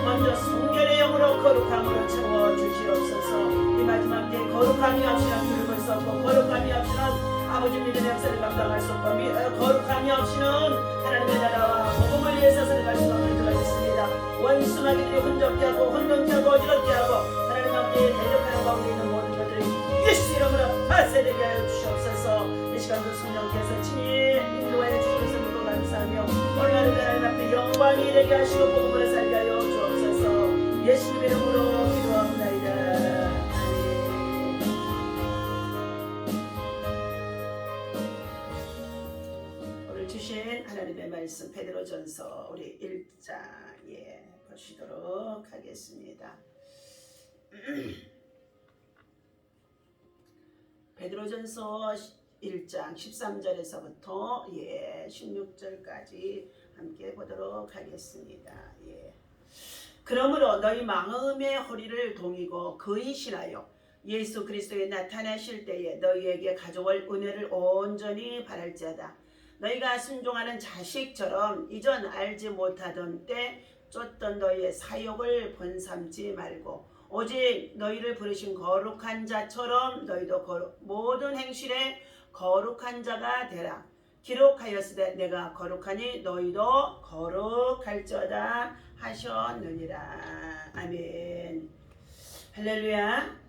먼저 성결의 영으로 거룩함으로 채워주시옵소서. 이 마지막 때 거룩함이 없이는 붉을 수 없고 거룩함이 없이는 아버지 믿음의 역사를 감당할 수 없고 거룩함이 없이는 하나님의 나라와 복음을 위해서 살아갈 수 없는 줄로 믿습니다. 원수마귀들이 혼잡게 하고 혼돈케 하고 어지럽게 하고 하나님 함께 대적하는 가운데 있는 모든 것들을 예수 이름으로 다스리게 하여 주시옵소서. 이 시간도 성령께서 친히 인도하여 주셔서 너무 감사하며 오늘 하나님 앞에 영광이 되게 하시고 복음을 살게 하여 주옵소서. 예수님의 이름으로 기도합니다. 주신 하나님의 말씀 베드로전서 우리 1장에 보시도록 하겠습니다. 베드로전서 1장 13절에서부터 16절까지 함께 보도록 하겠습니다. 그러므로 너희 마음의 허리를 동이고 근신하여 예수 그리스도에 나타나실 때에 너희에게 가져올 은혜를 온전히 바랄지어다. 너희가 순종하는 자식처럼 이전 알지 못하던 때 쫓던 너희의 사욕을 본삼지 말고 오직 너희를 부르신 거룩한 자처럼 너희도 모든 행실에 거룩한 자가 되라. 기록하였으되 내가 거룩하니 너희도 거룩할지어다 하셨느니라. 아멘. 할렐루야.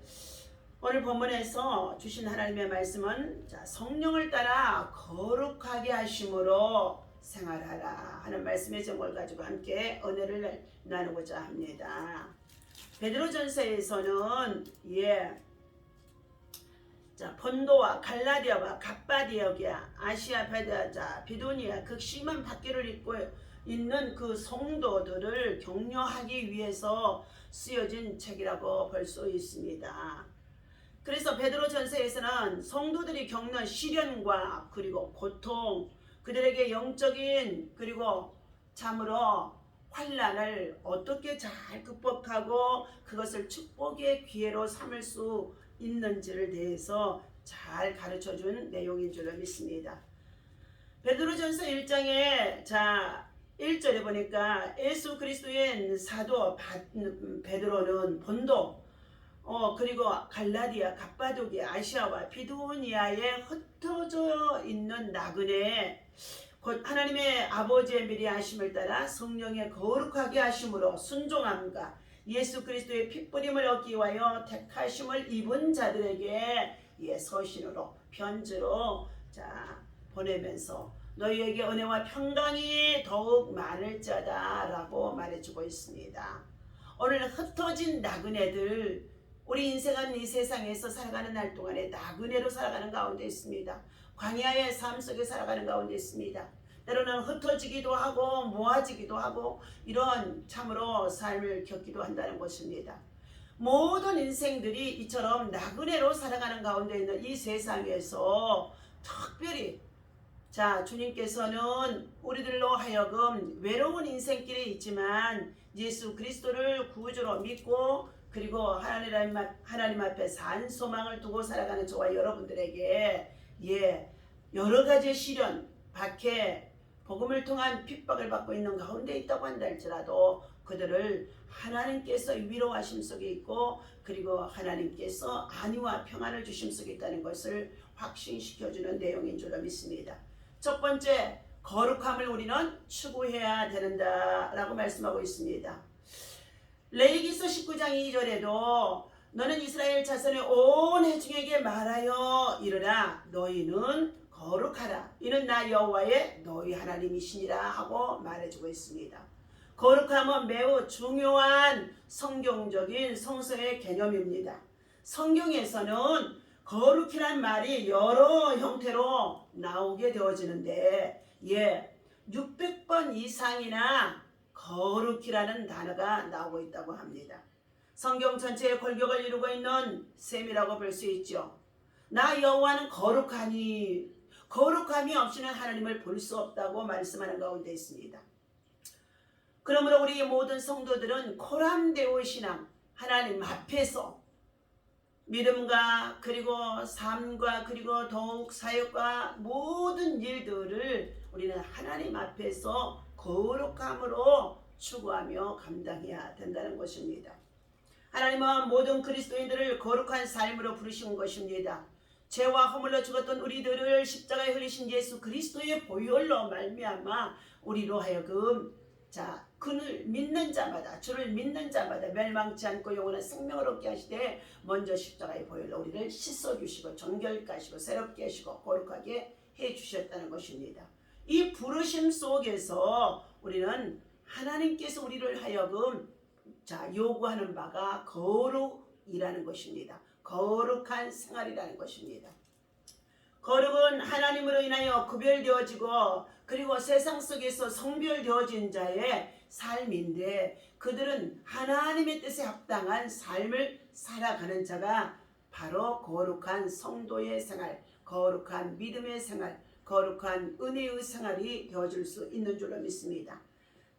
오늘 본문에서 주신 하나님의 말씀은 성령을 따라 거룩하게 하심으로 생활하라 하는 말씀의 제목을 가지고 함께 은혜를 나누고자 합니다. 베드로전서에서는 본도와 갈라디아와 갑바디아기아 아시아 비두니아 극심한 박해를 입고 있는 그 성도들을 격려하기 위해서 쓰여진 책이라고 볼 수 있습니다. 그래서 베드로전서에서는 성도들이 겪는 시련과 그리고 고통, 그들에게 영적인 그리고 참으로 환난을 어떻게 잘 극복하고 그것을 축복의 기회로 삼을 수 있는지를 대해서 잘 가르쳐준 내용인 줄로 믿습니다. 베드로전서 1장에 1절에 보니까 예수 그리스도의 사도 베드로는 본도 그리고 갈라디아, 갑바도기아, 아시아와 비두니아에 흩어져 있는 나그네에 곧 하나님의 아버지의 미리하심을 따라 성령의 거룩하게 하심으로 순종함과 예수 그리스도의 핏부림을 얻기 위하여 택하심을 입은 자들에게 서신으로 편지로 보내면서 너희에게 은혜와 평강이 더욱 많을지어다 라고 말해주고 있습니다. 오늘 흩어진 나그네들, 우리 인생은 이 세상에서 살아가는 날 동안에 나그네로 살아가는 가운데 있습니다. 광야의 삶 속에 살아가는 가운데 있습니다. 때로는 흩어지기도 하고 모아지기도 하고 이런 참으로 삶을 겪기도 한다는 것입니다. 모든 인생들이 이처럼 나그네로 살아가는 가운데 있는 이 세상에서 특별히 주님께서는 우리들로 하여금 외로운 인생길에 있지만 예수 그리스도를 구주로 믿고 그리고 하나님 앞에 산 소망을 두고 살아가는 저와 여러분들에게 여러 가지 시련, 박해, 복음을 통한 핍박을 받고 있는 가운데 있다고 한다 할지라도 그들을 하나님께서 위로하심 속에 있고 그리고 하나님께서 안위와 평안을 주심 속에 있다는 것을 확신시켜주는 내용인 줄로 믿습니다. 첫 번째, 거룩함을 우리는 추구해야 된다라고 말씀하고 있습니다. 레위기서 19장 2절에도 너는 이스라엘 자손의 온 회중에게 말하여 이르라 너희는 거룩하라 이는 나 여호와의 너희 하나님이시니라 하고 말해주고 있습니다. 거룩함은 매우 중요한 성경적인 성서의 개념입니다. 성경에서는 거룩이란 말이 여러 형태로 나오게 되어지는데 600번 이상이나 거룩이라는 단어가 나오고 있다고 합니다. 성경 전체의 골격을 이루고 있는 셈이라고 볼 수 있죠. 나 여호와는 거룩하니 거룩함이 없이는 하나님을 볼 수 없다고 말씀하는 가운데 있습니다. 그러므로 우리 모든 성도들은 코람데오 신앙, 하나님 앞에서 믿음과 그리고 삶과 그리고 더욱 사역과 모든 일들을 우리는 하나님 앞에서 거룩함으로 추구하며 감당해야 된다는 것입니다. 하나님은 모든 그리스도인들을 거룩한 삶으로 부르신 것입니다. 죄와 허물로 죽었던 우리들을 십자가에 흘리신 예수 그리스도의 보혈로 말미암아 우리로 하여금 그를 믿는 자마다, 주를 믿는 자마다 멸망치 않고 영원한 생명을 얻게 하시되 먼저 십자가의 보혈로 우리를 씻어주시고 정결케 하시고 새롭게 하시고 거룩하게 해주셨다는 것입니다. 이 부르심 속에서 우리는 하나님께서 우리를 하여금 요구하는 바가 거룩이라는 것입니다. 거룩한 생활이라는 것입니다. 거룩은 하나님으로 인하여 구별되어지고 그리고 세상 속에서 성별되어진 자의 삶인데, 그들은 하나님의 뜻에 합당한 삶을 살아가는 자가 바로 거룩한 성도의 생활, 거룩한 믿음의 생활, 거룩한 은혜의 생활이 되어줄 수 있는 줄로 믿습니다.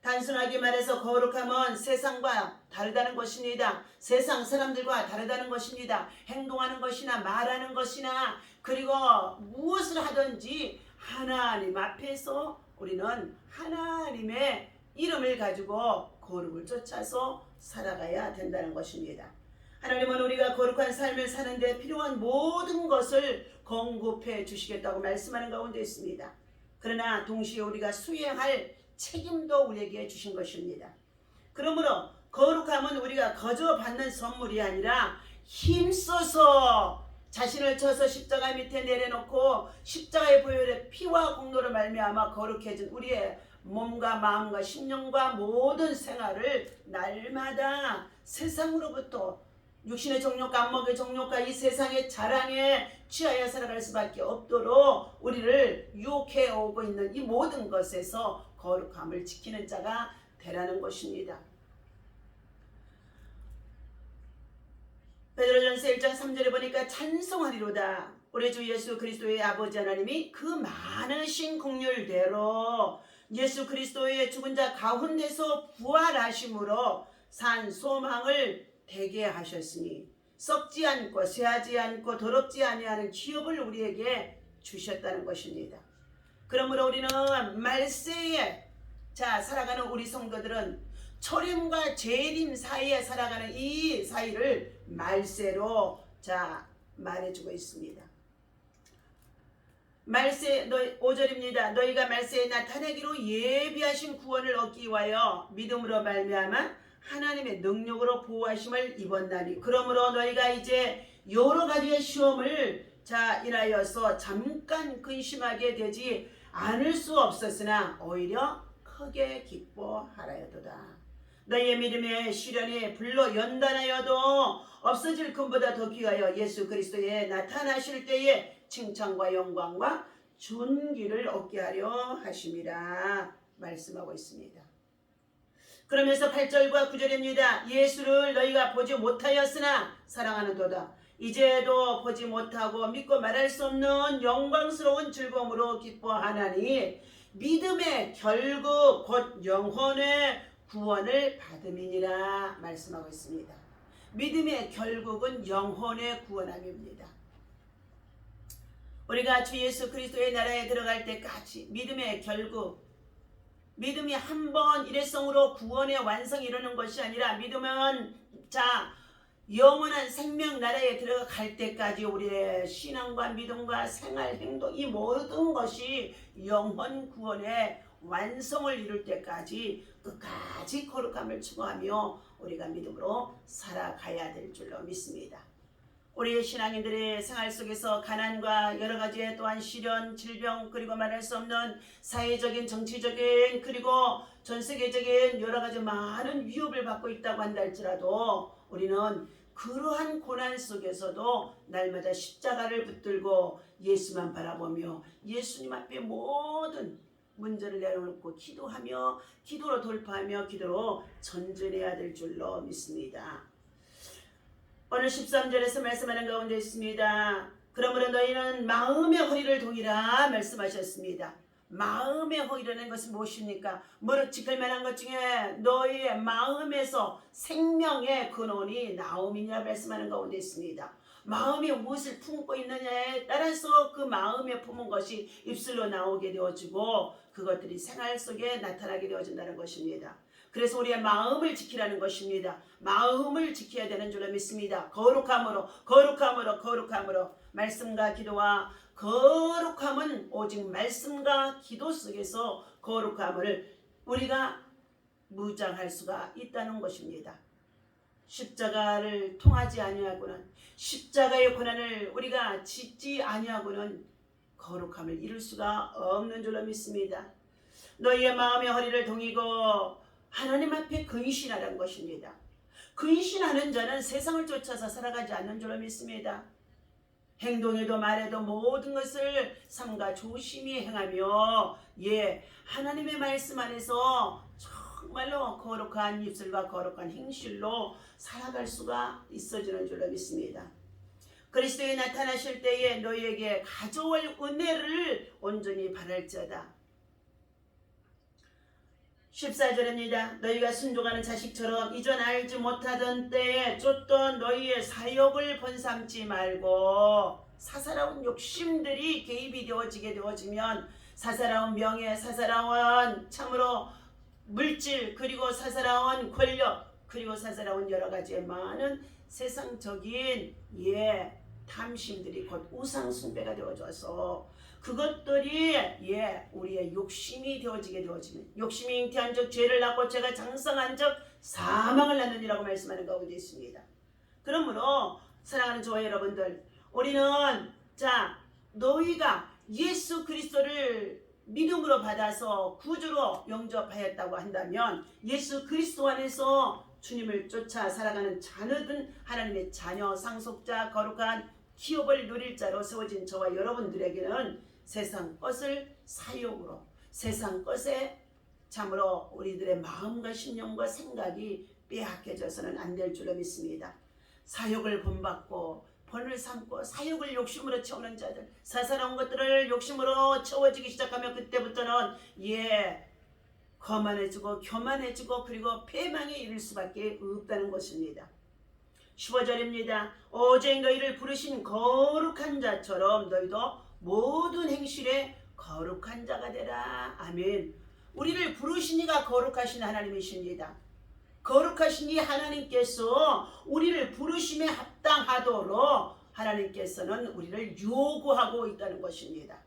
단순하게 말해서 거룩함은 세상과 다르다는 것입니다. 세상 사람들과 다르다는 것입니다. 행동하는 것이나 말하는 것이나 그리고 무엇을 하든지 하나님 앞에서 우리는 하나님의 이름을 가지고 거룩을 쫓아서 살아가야 된다는 것입니다. 하나님은 우리가 거룩한 삶을 사는데 필요한 모든 것을 공급해 주시겠다고 말씀하는 가운데 있습니다. 그러나 동시에 우리가 수행할 책임도 우리에게 주신 것입니다. 그러므로 거룩함은 우리가 거저 받는 선물이 아니라 힘써서 자신을 쳐서 십자가 밑에 내려놓고 십자가의 보혈의 피와 공로로 말미암아 거룩해진 우리의 몸과 마음과 심령과 모든 생활을 날마다 세상으로부터 육신의 정욕과 안목의 정욕과 이 세상의 자랑에 취하여 살아갈 수밖에 없도록 우리를 유혹해 오고 있는 이 모든 것에서 거룩함을 지키는 자가 되라는 것입니다. 베드로전서 1장 3절에 보니까 찬송하리로다. 우리 주 예수 그리스도의 아버지 하나님이 그 많으신 긍휼대로 예수 그리스도의 죽은 자 가운데서 부활하심으로 산 소망을 되게 하셨으니 썩지 않고 쇠하지 않고 더럽지 아니하는 기업을 우리에게 주셨다는 것입니다. 그러므로 우리는 말세에 살아가는 우리 성도들은 초림과 재림 사이에 살아가는 이 사이를 말세로 말해주고 있습니다. 말세 5절입니다. 너희가 말세에 나타내기로 예비하신 구원을 얻기 위하여 믿음으로 말미암아 하나님의 능력으로 보호하심을 입었나니, 그러므로 너희가 이제 여러 가지의 시험을 인하여서 잠깐 근심하게 되지 않을 수 없었으나 오히려 크게 기뻐하라여도다. 너희의 믿음의 시련이 불로 연단하여도 없어질 금보다 더 귀하여 예수 그리스도에 나타나실 때에 칭찬과 영광과 존귀를 얻게 하려 하심이라 말씀하고 있습니다. 그러면서 8절과 9절입니다. 예수를 너희가 보지 못하였으나 사랑하는도다. 이제도 보지 못하고 믿고 말할 수 없는 영광스러운 즐거움으로 기뻐하나니 믿음의 결국 곧 영혼의 구원을 받음이니라 말씀하고 있습니다. 믿음의 결국은 영혼의 구원함입니다. 우리가 주 예수 그리스도의 나라에 들어갈 때까지 믿음의 결국, 믿음이 한 번 일회성으로 구원의 완성이 이루는 것이 아니라 믿음은 영원한 생명 나라에 들어갈 때까지 우리의 신앙과 믿음과 생활, 행동 이 모든 것이 영혼 구원의 완성을 이룰 때까지 끝까지 거룩함을 추구하며 우리가 믿음으로 살아가야 될 줄로 믿습니다. 우리 신앙인들의 생활 속에서 가난과 여러 가지의 또한 시련, 질병, 그리고 말할 수 없는 사회적인, 정치적인, 그리고 전 세계적인 여러 가지 많은 위협을 받고 있다고 한다 할지라도 우리는 그러한 고난 속에서도 날마다 십자가를 붙들고 예수만 바라보며 예수님 앞에 모든 문제를 내려놓고 기도하며 기도로 돌파하며 기도로 전진해야 될 줄로 믿습니다. 오늘 13절에서 말씀하는 가운데 있습니다. 그러므로 너희는 마음의 허리를 동이라 말씀하셨습니다. 마음의 허리라는 것은 무엇입니까? 무릎 지킬 만한 것 중에 너희의 마음에서 생명의 근원이 나옴이냐 말씀하는 가운데 있습니다. 마음이 무엇을 품고 있느냐에 따라서 그 마음에 품은 것이 입술로 나오게 되어지고 그것들이 생활 속에 나타나게 되어진다는 것입니다. 그래서 우리의 마음을 지키라는 것입니다. 마음을 지켜야 되는 줄로 믿습니다. 거룩함으로 말씀과 기도와 거룩함은 오직 말씀과 기도 속에서 거룩함을 우리가 무장할 수가 있다는 것입니다. 십자가를 통하지 아니하고는 십자가의 고난을 우리가 짓지 아니하고는 거룩함을 이룰 수가 없는 줄로 믿습니다. 너희의 마음의 허리를 동이고 하나님 앞에 근신하라는 것입니다. 근신하는 자는 세상을 쫓아서 살아가지 않는 줄로 믿습니다. 행동에도 말에도 모든 것을 삼가 조심히 행하며 하나님의 말씀 안에서 정말로 거룩한 입술과 거룩한 행실로 살아갈 수가 있어지는 줄로 믿습니다. 그리스도에 나타나실 때에 너희에게 가져올 은혜를 온전히 바랄지어다. 14절입니다. 너희가 순종하는 자식처럼 이전 알지 못하던 때에 쫓던 너희의 사욕을 번삼지 말고 사사로운 욕심들이 개입이 되어지면 사사로운 명예, 사사로운 참으로 물질, 그리고 사사로운 권력, 그리고 사사로운 여러 가지의 많은 세상적인 탐심들이 곧 우상 숭배가 되어져서 그것들이 우리의 욕심이 되어지면 욕심이 잉태한 적 죄를 낳고 죄가 장성한 적 사망을 낳느니라고 말씀하는 가운데 있습니다. 그러므로 사랑하는 저와 여러분들, 우리는 너희가 예수 그리스도를 믿음으로 받아서 구주로 영접하였다고 한다면 예수 그리스도 안에서 주님을 쫓아 살아가는 자녀든 하나님의 자녀, 상속자, 거룩한 기업을 누릴 자로 세워진 저와 여러분들에게는 세상 것을 사욕으로, 세상 것에 참으로 우리들의 마음과 신념과 생각이 빼앗겨져서는 안 될 줄로 믿습니다. 사욕을 본받고 번을 삼고 사욕을 욕심으로 채우는 자들, 사사로운 것들을 욕심으로 채워지기 시작하면 그때부터는 거만해지고 교만해지고 그리고 패망에 이를 수밖에 없다는 것입니다. 15절입니다. 오직 너희를 부르신 거룩한 자처럼 너희도 모든 행실에 거룩한 자가 되라. 아멘. 우리를 부르신 이가 거룩하신 하나님이십니다. 거룩하신 이 하나님께서 우리를 부르심에 합당하도록 하나님께서는 우리를 요구하고 있다는 것입니다.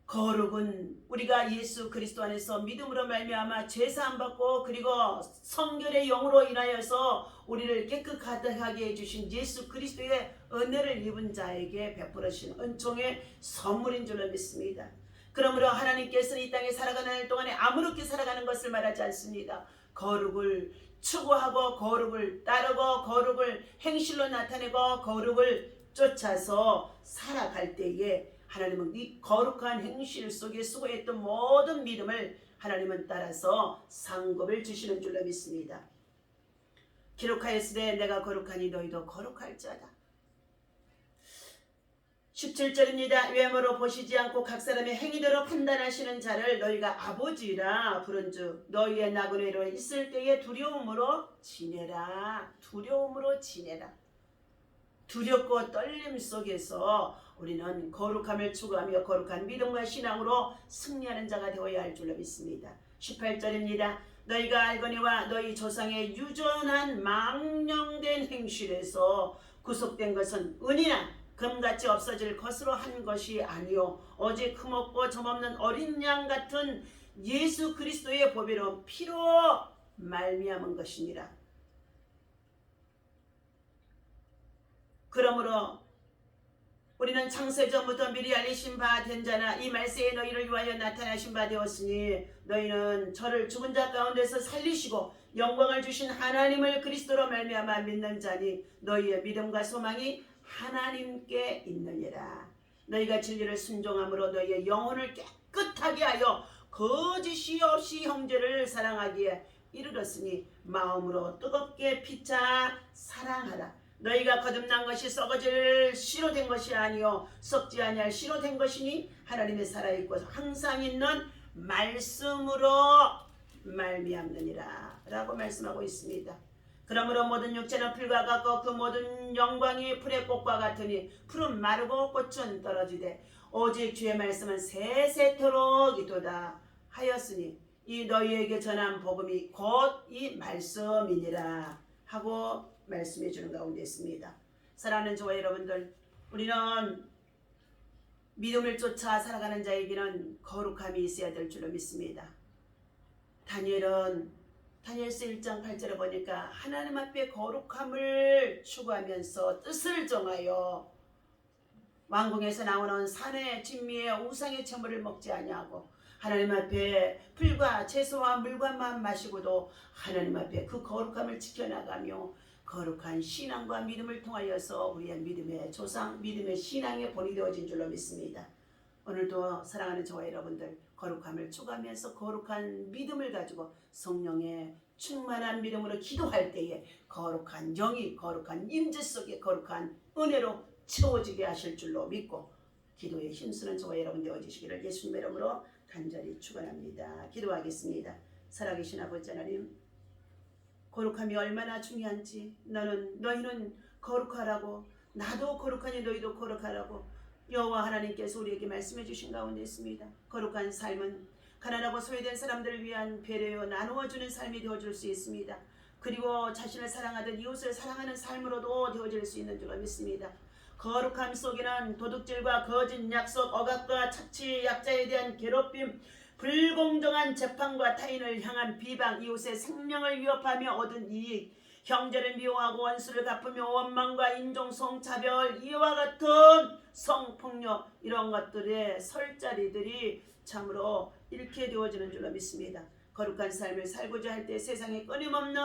거룩은 우리가 예수 그리스도 안에서 믿음으로 말미암아 죄사함 받고 그리고 성결의 영으로 인하여서 우리를 깨끗하게 해주신 예수 그리스도의 은혜를 입은 자에게 베풀으신 은총의 선물인 줄로 믿습니다. 그러므로 하나님께서는 이 땅에 살아가는 날 동안에 아무렇게 살아가는 것을 말하지 않습니다. 거룩을 추구하고 거룩을 따르고 거룩을 행실로 나타내고 거룩을 쫓아서 살아갈 때에 하나님은 이 거룩한 행실 속에 수고했던 모든 믿음을 하나님은 따라서 상급을 주시는 줄로 믿습니다. 기록하였으되 내가 거룩하니 너희도 거룩할 자다. 17절입니다. 외모로 보시지 않고 각 사람의 행위대로 판단하시는 자를 너희가 아버지라 부른즉 너희의 나그네로 있을 때에 두려움으로 지내라. 두려움으로 지내라. 두렵고 떨림 속에서 우리는 거룩함을 추구하며 거룩한 믿음과 신앙으로 승리하는 자가 되어야 할 줄로 믿습니다. 18절입니다. 너희가 알거니와 너희 조상의 유전한 망령된 행실에서 구속된 것은 은이나 금같이 없어질 것으로 한 것이 아니요 오직 흠없고 점없는 어린 양 같은 예수 그리스도의 보배로운 피로 말미암은 것이니라. 그러므로 우리는 창세 전부터 미리 알리신 바 된 자나 이 말세에 너희를 위하여 나타나신 바 되었으니 너희는 저를 죽은 자 가운데서 살리시고 영광을 주신 하나님을 그리스도로 말미암아 믿는 자니 너희의 믿음과 소망이 하나님께 있느니라. 너희가 진리를 순종함으로 너희의 영혼을 깨끗하게 하여 거짓이 없이 형제를 사랑하기에 이르렀으니 마음으로 뜨겁게 피차 사랑하라. 너희가 거듭난 것이 썩어질 씨로 된 것이 아니요 썩지 아니할 씨로 된 것이니 하나님의 살아있고 항상 있는 말씀으로 말미암느니라 라고 말씀하고 있습니다. 그러므로 모든 육체는 풀과 같고 그 모든 영광이 풀의 꽃과 같으니 풀은 마르고 꽃은 떨어지되 오직 주의 말씀은 세세토록 있도다 하였으니 이 너희에게 전한 복음이 곧 이 말씀이니라 하고 말씀해 주는 가운데 있습니다. 사랑하는 저와 여러분들, 우리는 믿음을 쫓아 살아가는 자에게는 거룩함이 있어야 될 줄로 믿습니다. 다니엘서 1장 8절에 보니까 하나님 앞에 거룩함을 추구하면서 뜻을 정하여 왕궁에서 나오는 산의 진미의 우상의 제물을 먹지 아니하고 하나님 앞에 풀과 채소와 물과만 마시고도 하나님 앞에 그 거룩함을 지켜나가며 거룩한 신앙과 믿음을 통하여서 우리의 믿음의 조상, 믿음의 신앙의 본이 되어진 줄로 믿습니다. 오늘도 사랑하는 저와 여러분들, 거룩함을 추구하면서 거룩한 믿음을 가지고 성령의 충만한 믿음으로 기도할 때에 거룩한 영이 거룩한 임재 속에 거룩한 은혜로 채워지게 하실 줄로 믿고 기도에 힘쓰는 저와 여러분 되어주시기를 예수님의 이름으로 간절히 축원합니다. 기도하겠습니다. 살아계신 아버지 하나님, 거룩함이 얼마나 중요한지 너희는 거룩하라고, 나도 거룩하니 너희도 거룩하라고 여호와 하나님께서 우리에게 말씀해 주신 가운데 있습니다. 거룩한 삶은 가난하고 소외된 사람들을 위한 배려요 나누어주는 삶이 되어줄 수 있습니다. 그리고 자신을 사랑하듯 이웃을 사랑하는 삶으로도 되어질 수 있는 줄로 믿습니다. 거룩함 속에는 도둑질과 거짓 약속, 억압과 착취, 약자에 대한 괴롭힘, 불공정한 재판과 타인을 향한 비방, 이웃의 생명을 위협하며 얻은 이익, 형제를 미워하고 원수를 갚으며 원망과 인종, 성차별, 이와 같은 성폭력, 이런 것들의 설자리들이 참으로 잃게 되어지는 줄로 믿습니다. 거룩한 삶을 살고자 할 때 세상에 끊임없는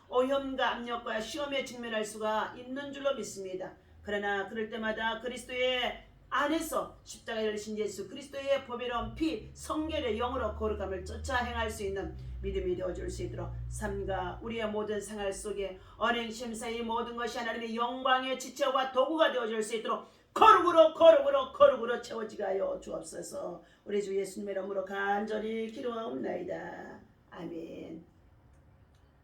오염과 압력과 시험에 직면할 수가 있는 줄로 믿습니다. 그러나 그럴 때마다 그리스도의 안에서 십자가에 달리신 예수 그리스도의 보배로운 피, 성결의 영으로 거룩함을 쫓아 행할 수 있는 믿음이 되어줄 수 있도록 삶과 우리의 모든 생활 속에 언행 심사의 모든 것이 하나님의 영광의 지체와 도구가 되어줄 수 있도록 거룩으로 채워지게 하여 주옵소서. 우리 주 예수님의 이름으로 간절히 기도하옵나이다. 아멘.